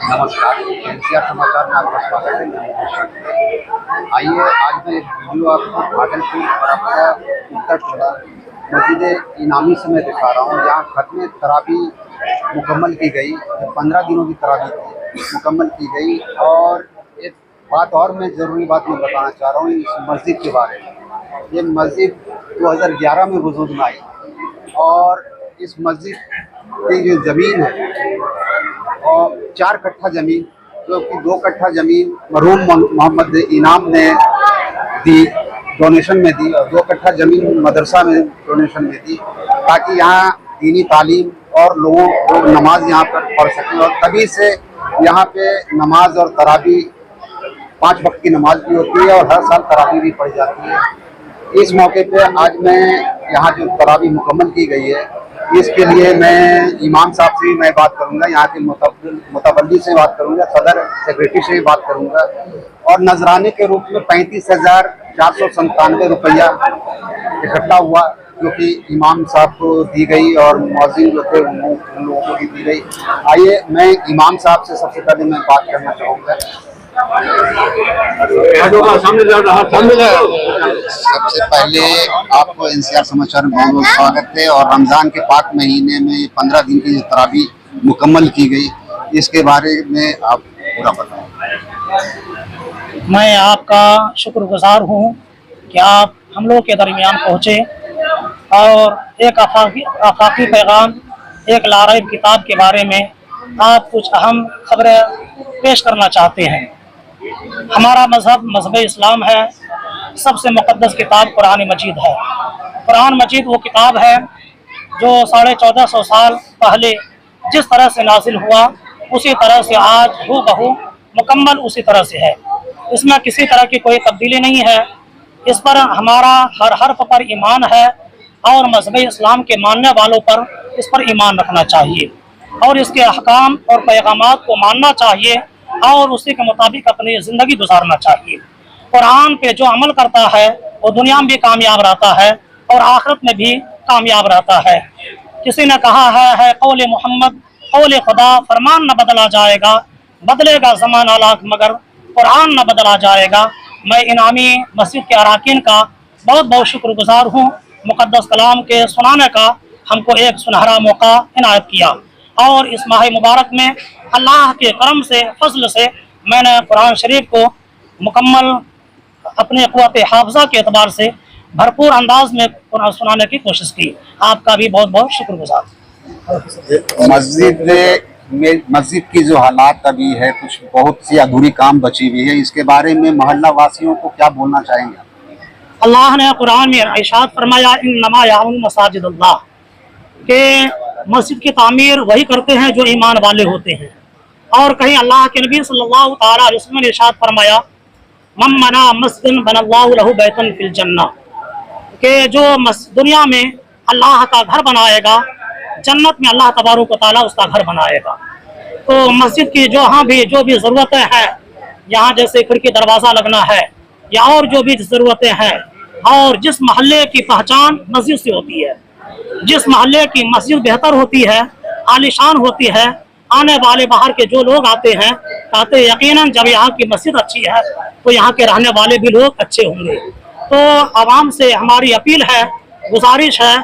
नमस्कार, एनसीआर समाचार में आपका स्वागत है। आइए आज मैं एक वीडियो आपको भागलपुर और आपका उत्तर टोला मस्जिद इनामी से मैं दिखा रहा हूँ, जहाँ खत्म तरावी मुकम्मल की गई। 15 दिनों की तरावी मुकम्मल की गई। और एक बात और मैं ज़रूरी बात मैं बताना चाह रहा हूँ इस मस्जिद के बारे में। ये मस्जिद 2011 में वजूद में आई और इस मस्जिद की जो ज़मीन है और 4 कट्ठा ज़मीन, जो कि 2 कट्ठा ज़मीन मरहूम मोहम्मद इनाम ने दी, डोनेशन में दी, और 2 कट्ठा ज़मीन मदरसा में डोनेशन में दी, ताकि यहाँ दीनी तालीम और लोग नमाज यहाँ पर पढ़ सकें। और तभी से यहाँ पे नमाज और तरावी 5 वक्त की नमाज भी होती है और हर साल तरावी भी पढ़ी जाती है। इस मौके पे आज मैं यहाँ जो तरावी मुकम्मल की गई है, इसके लिए मैं इमाम साहब से भी मैं बात करूंगा, यहाँ के मुतवल्ली से बात करूंगा, सदर सेक्रेटरी से भी बात करूंगा। और नजराने के रूप में 35,497 रुपया इकट्ठा हुआ, जो कि इमाम साहब को दी गई और मौज़िन जो थे उन लोगों को भी दी गई। आइए मैं इमाम साहब से सबसे पहले मैं बात करना चाहूँगा। सबसे पहले आपको एनसीआर समाचार में बहुत बहुत स्वागत है। और रमज़ान के पाक महीने में 15 दिन की तरावी मुकम्मल की गई, इसके बारे में आप पूरा बताएं। मैं आपका शुक्रगुजार हूँ कि आप हम लोग के दरमियान पहुँचे और एक आफाकी पैगाम, एक लारैब किताब के बारे में आप कुछ अहम खबरें पेश करना चाहते हैं। हमारा मज़हब इस्लाम है। सबसे मुक़द्दस किताब कुरान मजीद है। कुरान मजीद वो किताब है जो 1450 साल पहले जिस तरह से नाजिल हुआ, उसी तरह से आज हूबहू मुकम्मल उसी तरह से है। इसमें किसी तरह की कोई तब्दीली नहीं है। इस पर हमारा हर हर्फ पर ईमान है और मज़हब इस्लाम के मानने वालों पर इस पर ईमान रखना चाहिए और इसके अहकाम और पैगामात को मानना चाहिए और उसी के मुताबिक अपनी ज़िंदगी गुजारना चाहिए। कुरान पे जो अमल करता है वो दुनिया में भी कामयाब रहता है और आखिरत में भी कामयाब रहता है। किसी ने कहा है कौले मोहम्मद कौले खुदा, फरमान न बदला जाएगा, बदलेगा ज़माना लाख मगर कुरान न बदला जाएगा। मैं इनामी मस्जिद के अराकीन का बहुत बहुत शुक्रगुजार हूँ। मुक़द्दस कलाम के सुनाने का हमको एक सुनहरा मौका इनायत किया और इस माह मुबारक में अल्लाह के करम से, फजल से मैंने कुरान शरीफ को मुकम्मल अपने क़ुव्वत हाफ़िज़ा के एतबार से भरपूर अंदाज में कुरान सुनाने की कोशिश की। आपका भी बहुत बहुत शुक्रगुजार। मस्जिद की जो हालात अभी है, कुछ बहुत सी अधूरी काम बची हुई है, इसके बारे में मोहल्ला वासियों को क्या बोलना चाहेंगे? अल्लाह ने कुरान में इरशाद फरमाया, इन्नमा यामुल मसाजिदल्लाह, के मस्जिद की तामीर वही करते हैं जो ईमान वाले होते हैं। और कहीं अल्लाह के नबी सल्लल्लाहु अलैहि वसल्लम ने इरशाद फरमाया, मम मना मस्जिदन बनल्लाहु लहु बैतन फिल जन्ना, के जो दुनिया में अल्लाह का घर बनाएगा, जन्नत में अल्लाह तबारक व तआला उसका घर बनाएगा। तो मस्जिद की जो भी ज़रूरतें हैं, यहाँ जैसे खिड़की दरवाज़ा लगना है या और जो भी ज़रूरतें हैं, और जिस महल्ले की पहचान मस्जिद से होती है, जिस महल्ले की मस्जिद बेहतर होती है, आलीशान होती है, आने वाले बाहर के जो लोग आते हैं कहते हैं यकीनन जब यहाँ की मस्जिद अच्छी है तो यहाँ के रहने वाले भी लोग अच्छे होंगे। तो आवाम से हमारी अपील है, गुजारिश है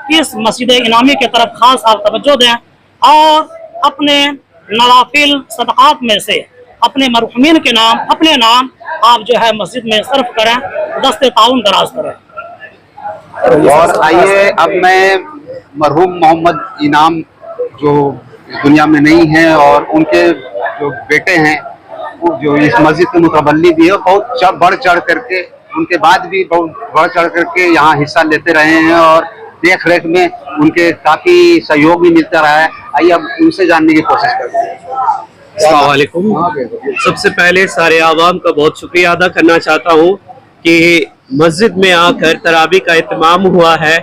कि इस मस्जिद इनामी की तरफ खास आप तवज्जो दें और अपने नवाफिल सदक़ात में से अपने मरहुमीन के नाम, अपने नाम आप जो है मस्जिद में सर्फ करें, दस्ते ताउन दराज करें। और आइए अब मैं मरहूम मोहम्मद इनाम जो दुनिया में नहीं है और उनके जो बेटे हैं जो इस मस्जिद के मुतवल्ली भी है, बहुत बढ़ चढ़ करके, उनके बाद भी बहुत बढ़ चढ़ करके यहाँ हिस्सा लेते रहे हैं और देख रेख में उनके काफ़ी सहयोग भी मिलता रहा है। आइए अब उनसे जानने की कोशिश करते हैं। अस्सलाम वालेकुम। सबसे पहले सारे आवाम का बहुत शुक्रिया अदा करना चाहता हूँ कि मस्जिद में आकर तरावी का इत्माम हुआ है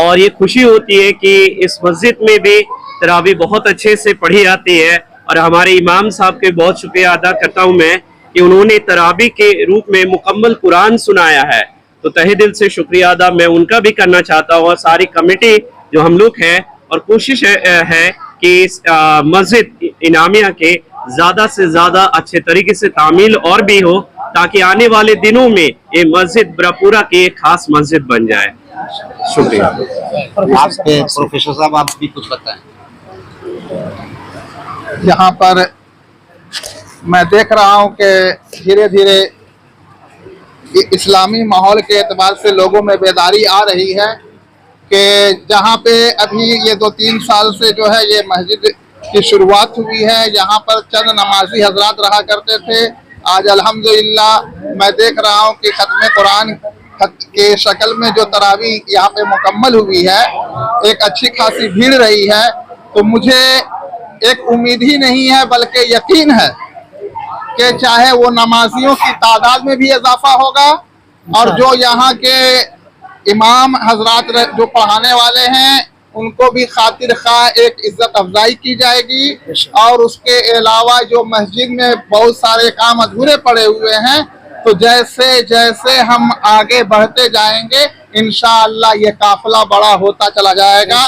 और ये खुशी होती है कि इस मस्जिद में भी तरावी बहुत अच्छे से पढ़ी जाती है। और हमारे इमाम साहब के बहुत शुक्रिया अदा करता हूँ मैं कि उन्होंने तरावी के रूप में मुकम्मल कुरान सुनाया है, तो तहे दिल से शुक्रिया अदा मैं उनका भी करना चाहता हूँ। और सारी कमेटी जो हम लोग हैं और कोशिश है कि इस मस्जिद इनामिया के ज्यादा से ज्यादा अच्छे तरीके से तामील और भी हो, ताकि आने वाले दिनों में ये मस्जिद ब्रपुरा की एक खास मस्जिद बन जाए। शुक्रिया। आप प्रोफेसर साहब आप भी कुछ बताएं। यहाँ पर मैं देख रहा हूँ कि धीरे धीरे इस्लामी माहौल के एतबार से लोगों में बेदारी आ रही है कि जहाँ पे अभी ये 2-3 साल से जो है ये मस्जिद की शुरुआत हुई है, यहाँ पर चंद नमाजी हजरात रहा करते थे। आज अल्हम्दुलिल्लाह मैं देख रहा हूँ कि खत्म कुरान के शक्ल में जो तरावी यहाँ पे मुकम्मल हुई है, एक अच्छी खासी भीड़ रही है। तो मुझे एक उम्मीद ही नहीं है बल्कि यकीन है कि चाहे वो नमाजियों की तादाद में भी इजाफा होगा और जो यहाँ के इमाम हजरात जो पढ़ाने वाले हैं उनको भी खातिर खा एक इज्जत अफजाई की जाएगी। और उसके अलावा जो मस्जिद में बहुत सारे काम अधूरे पड़े हुए हैं, तो जैसे जैसे हम आगे बढ़ते जाएंगे इंशाअल्लाह ये काफिला बड़ा होता चला जाएगा।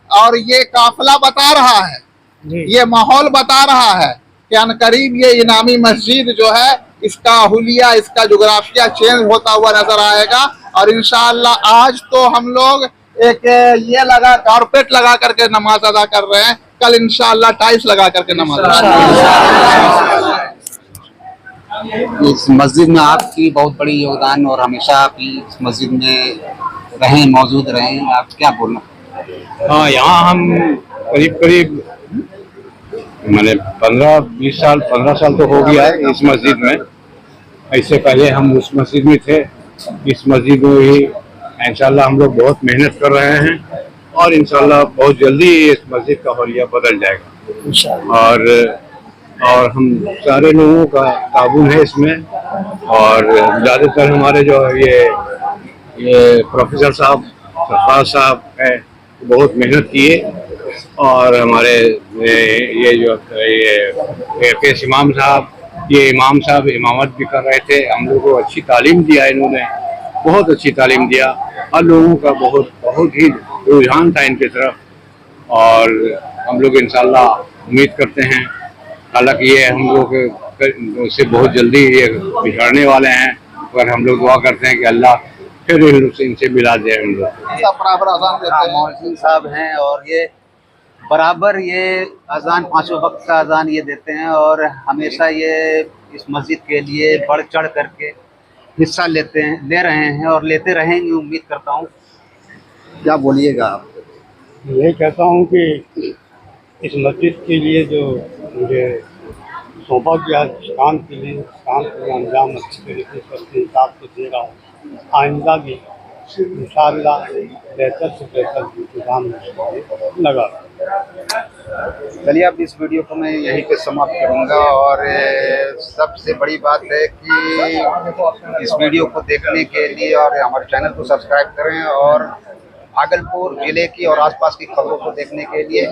और ये काफिला बता रहा है, ये माहौल बता रहा है कि अनकरीब ये इनामी मस्जिद जो है इसका हुलिया, इसका जोग्राफिया चेंज होता हुआ नजर आएगा। और इंशाअल्लाह आज तो हम लोग एक ये लगा कारपेट लगा करके नमाज अदा कर रहे हैं, कल इंशाअल्लाह टाइल्स लगा करके नमाज अदा। इस मस्जिद में आपकी बहुत बड़ी योगदान और हमेशा आप इस मस्जिद में रहें, मौजूद रहें, आप क्या बोलना? हाँ, यहाँ हम करीब मैंने 15 साल तो हो गया है इस मस्जिद में। इससे पहले हम उस मस्जिद में थे। इस मस्जिद में ही इंशाल्लाह हम लोग बहुत मेहनत कर रहे हैं और इंशाल्लाह बहुत जल्दी इस मस्जिद का हुलिया बदल जाएगा। और हम सारे लोगों का ताबून है इसमें। और ज़्यादातर हमारे जो ये प्रोफेसर साहब, सरफराज साहब है, बहुत मेहनत किए। और हमारे ये जो केस इमाम साहब, ये इमाम साहब इमामत भी कर रहे थे। हम लोगों को अच्छी तालीम दिया इन्होंने, बहुत अच्छी तालीम दिया और लोगों का बहुत ही रुझान था इनकी तरफ। और हम लोग इंशाल्लाह उम्मीद करते हैं, हालांकि ये हम लोग से बहुत जल्दी ये बिछड़ने वाले हैं, पर हम लोग दुआ करते हैं कि अल्लाह फिर इनसे मिला दे हम लोग। मौलवी साहब हैं और ये बराबर ये अजान 5 वक्त का अजान ये देते हैं और हमेशा ये इस मस्जिद के लिए बढ़ चढ़ करके हिस्सा ले रहे हैं और लेते रहेंगे, उम्मीद करता हूँ। क्या बोलिएगा आप? यही कहता हूँ कि इस मस्जिद के लिए जो मुझे सौंपा गया काम के लिए, काम को अंजाम अच्छी तरीके से अपने हिसाब से दे रहा हूँ। आइंदा भी इंशाअल्लाह बेहतर से बेहतर इंतजाम लगा। चलिए अब इस वीडियो को मैं यहीं पे समाप्त करूंगा। और सबसे बड़ी बात है कि इस वीडियो को देखने के लिए और हमारे चैनल को सब्सक्राइब करें और भागलपुर ज़िले की और आसपास की खबरों को देखने के लिए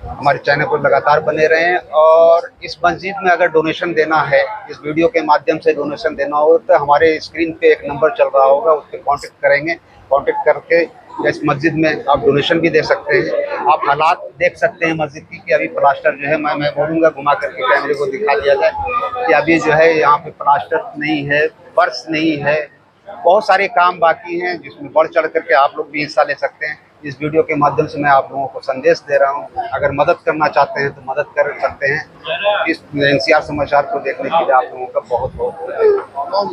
हमारे चैनल पर लगातार बने रहें। और इस मस्जिद में अगर डोनेशन देना है, इस वीडियो के माध्यम से डोनेशन देना हो, तो हमारे स्क्रीन पे एक नंबर चल रहा होगा, उस पर कॉन्टेक्ट करेंगे। कॉन्टेक्ट करके इस मस्जिद में आप डोनेशन भी दे सकते हैं। आप हालात देख सकते हैं मस्जिद की कि अभी प्लास्टर जो है, मैं बोलूँगा घुमा करके कैमरे को दिखा दिया जाए कि अभी जो है यहाँ पे प्लास्टर नहीं है, फर्श नहीं है, बहुत सारे काम बाकी हैं जिसमें बढ़ चढ़ करके आप लोग भी हिस्सा ले सकते हैं। इस वीडियो के माध्यम से मैं आप लोगों को संदेश दे रहा हूं, अगर मदद करना चाहते हैं तो मदद कर सकते हैं। इस NCR समाचार को देखने के लिए आप लोगों का बहुत बहुत धन्यवाद।